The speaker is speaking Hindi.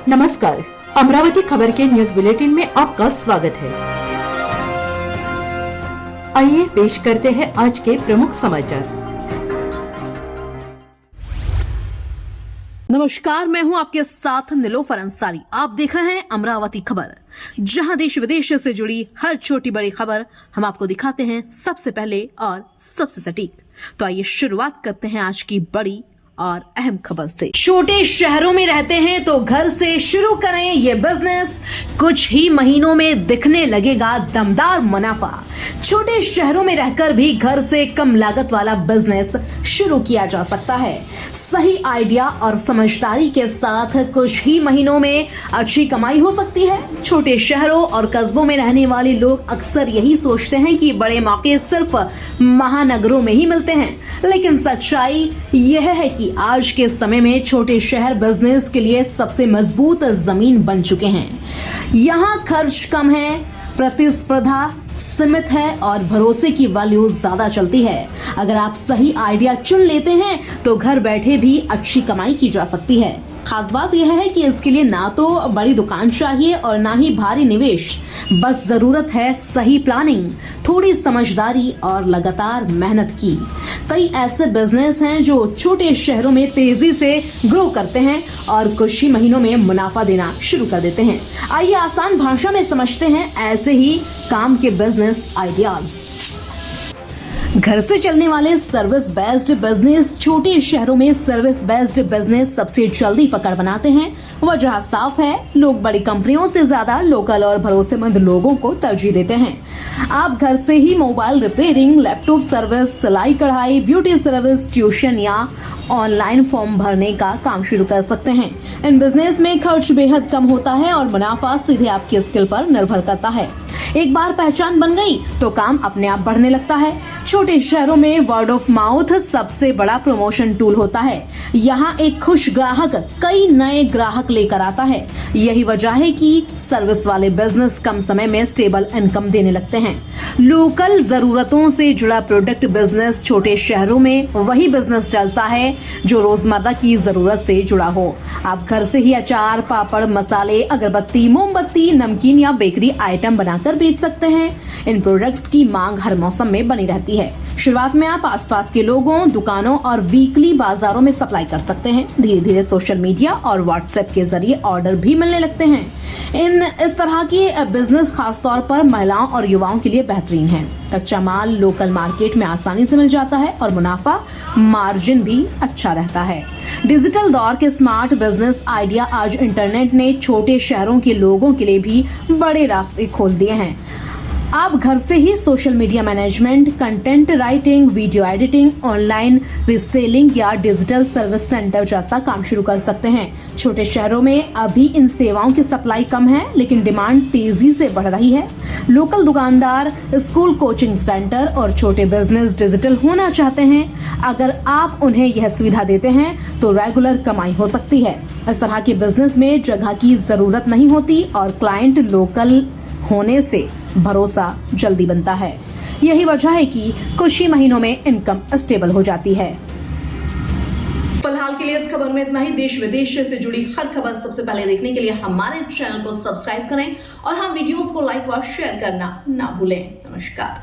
नमस्कार, अमरावती खबर के न्यूज बुलेटिन में आपका स्वागत है। आइए पेश करते हैं आज के प्रमुख समाचार। नमस्कार, मैं हूं आपके साथ निलोफर अंसारी। आप देख रहे हैं अमरावती खबर, जहां देश विदेश से जुड़ी हर छोटी बड़ी खबर हम आपको दिखाते हैं सबसे पहले और सबसे सटीक। तो आइए शुरुआत करते हैं आज की बड़ी और अहम खबर से। छोटे शहरों में रहते हैं तो घर से शुरू करें ये बिजनेस, कुछ ही महीनों में दिखने लगेगा दमदार मुनाफा। छोटे शहरों में रहकर भी घर से कम लागत वाला बिजनेस शुरू किया जा सकता है। सही आइडिया और समझदारी के साथ कुछ ही महीनों में अच्छी कमाई हो सकती है। छोटे शहरों और कस्बों में रहने वाले लोग अक्सर यही सोचते हैं कि बड़े मौके सिर्फ महानगरों में ही मिलते हैं, लेकिन सच्चाई यह है कि आज के समय में छोटे शहर बिजनेस के लिए सबसे मजबूत जमीन बन चुके हैं। यहाँ खर्च कम है, प्रतिस्पर्धा सीमित है और भरोसे की वैल्यू ज्यादा चलती है। अगर आप सही आइडिया चुन लेते हैं तो घर बैठे भी अच्छी कमाई की जा सकती है। खास बात यह है कि इसके लिए ना तो बड़ी दुकान चाहिए और ना ही भारी निवेश, बस जरूरत है सही प्लानिंग, थोड़ी समझदारी और लगातार मेहनत की। कई ऐसे बिजनेस हैं जो छोटे शहरों में तेजी से ग्रो करते हैं और कुछ ही महीनों में मुनाफा देना शुरू कर देते हैं। आइए आसान भाषा में समझते हैं ऐसे ही काम के बिजनेस आइडियाज। घर से चलने वाले सर्विस बेस्ड बिजनेस। छोटे शहरों में सर्विस बेस्ड बिजनेस सबसे जल्दी पकड़ बनाते हैं। वजह साफ है, लोग बड़ी कंपनियों से ज्यादा लोकल और भरोसेमंद लोगों को तरजीह देते हैं। आप घर से ही मोबाइल रिपेयरिंग, लैपटॉप सर्विस, सिलाई कढ़ाई, ब्यूटी सर्विस, ट्यूशन या ऑनलाइन फॉर्म भरने का काम शुरू कर सकते हैं। इन बिजनेस में खर्च बेहद कम होता है और मुनाफा सीधे आपकी स्किल पर निर्भर करता है। एक बार पहचान बन गई तो काम अपने आप बढ़ने लगता है। छोटे शहरों में वर्ड ऑफ माउथ सबसे बड़ा प्रमोशन टूल होता है। यहाँ एक खुश ग्राहक कई नए ग्राहक लेकर आता है। यही वजह है कि सर्विस वाले बिजनेस कम समय में स्टेबल इनकम देने लगते हैं। लोकल जरूरतों से जुड़ा प्रोडक्ट बिजनेस। छोटे शहरों में वही बिजनेस चलता है जो रोजमर्रा की जरूरत से जुड़ा हो। आप घर से ही अचार, पापड़, मसाले, अगरबत्ती, मोमबत्ती, नमकीन या बेकरी आइटम बनाकर बेच सकते हैं। इन प्रोडक्ट्स की मांग हर मौसम में बनी रहती है। शुरुआत में आप आसपास के लोगों, दुकानों और वीकली बाजारों में सप्लाई कर सकते हैं। धीरे धीरे सोशल मीडिया और व्हाट्सएप के जरिए ऑर्डर भी मिलने लगते हैं। इस तरह के बिजनेस खासतौर पर महिलाओं और युवाओं के लिए बेहतरीन है। कच्चा माल लोकल मार्केट में आसानी से मिल जाता है और मुनाफा मार्जिन भी अच्छा रहता है। डिजिटल दौर के स्मार्ट बिजनेस आइडिया। आज इंटरनेट ने छोटे शहरों के लोगों के लिए भी बड़े रास्ते खोल दिए हैं। आप घर से ही social media management, content writing, video editing, online reselling या डिजिटल सर्विस सेंटर जैसा काम शुरू कर सकते हैं। छोटे शहरों में अभी इन सेवाओं की सप्लाई कम है, लेकिन डिमांड तेजी से बढ़ रही है। लोकल दुकानदार, स्कूल, कोचिंग सेंटर और छोटे बिजनेस डिजिटल होना चाहते हैं। अगर आप उन्हें यह सुविधा देते हैं तो रेगुलर कमाई हो सकती है। इस तरह के बिजनेस में जगह की जरूरत नहीं होती और क्लाइंट लोकल होने से भरोसा जल्दी बनता है। यही वजह है कि कुछ ही महीनों में इनकम स्टेबल हो जाती है। फिलहाल के लिए इस खबर में इतना ही। देश विदेश से जुड़ी हर खबर सबसे पहले देखने के लिए हमारे चैनल को सब्सक्राइब करें और हम वीडियोस को लाइक व शेयर करना ना भूलें। नमस्कार।